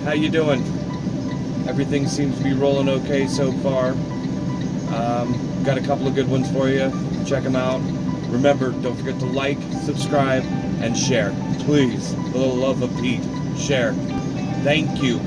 How you doing? Everything seems to be rolling okay so far. Got a couple of good ones for you. Check them out. Remember, don't forget to like, subscribe, and share. Please, for the love of Pete, share. Thank you.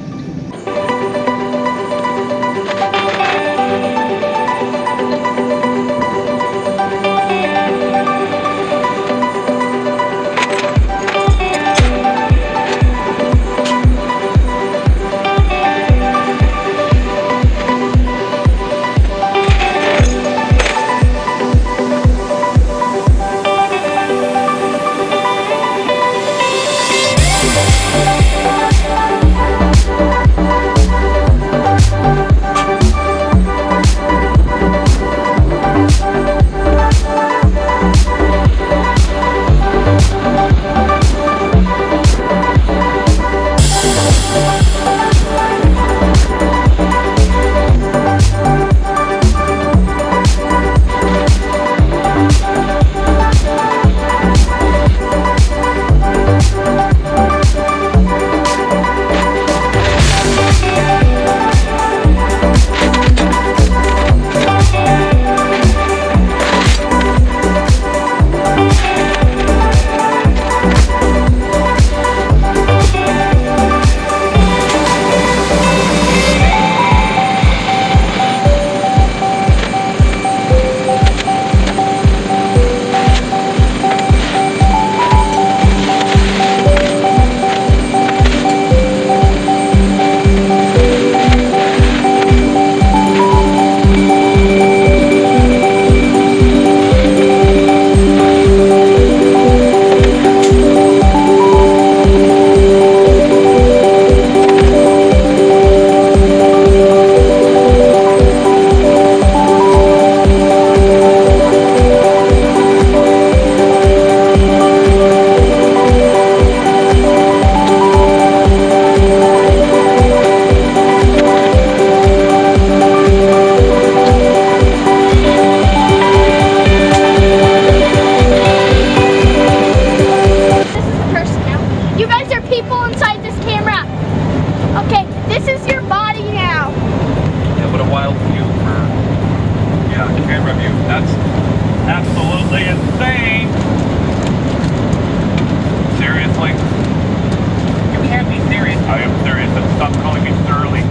That's absolutely insane. Seriously? You can't be serious. I am serious, and stop calling me Surly.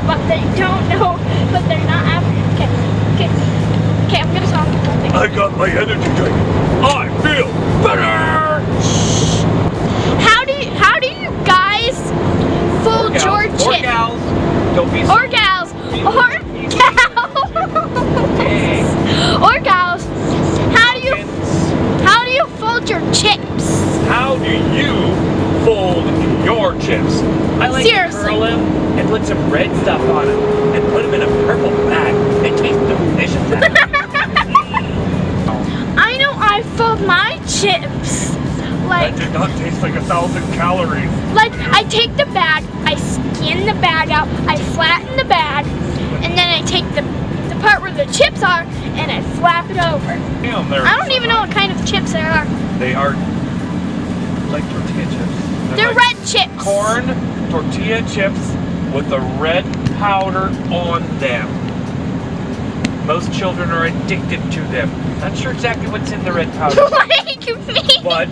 But they don't know, but they're not African. Okay, I'm gonna talk about things. I got my energy drink. I feel better! How do you guys fool your Or chick? gals. Don't be Or gals. Or gals. How do you fold your chips? How do you fold your chips? I like Seriously. to curl them and put some red stuff on them and put them in a purple bag. It tastes delicious. I know I fold my chips. That did not taste like 1,000 calories. Like, I take the bag, I skin the bag out, I flatten the bag, and then I take the part where the chips are, and I flap it over. Damn, I don't even know what kind of chips there are. They are like tortilla chips. They're like red chips. corn tortilla chips with the red powder on them. Most children are addicted to them. Not sure exactly what's in the red powder. What do you mean? But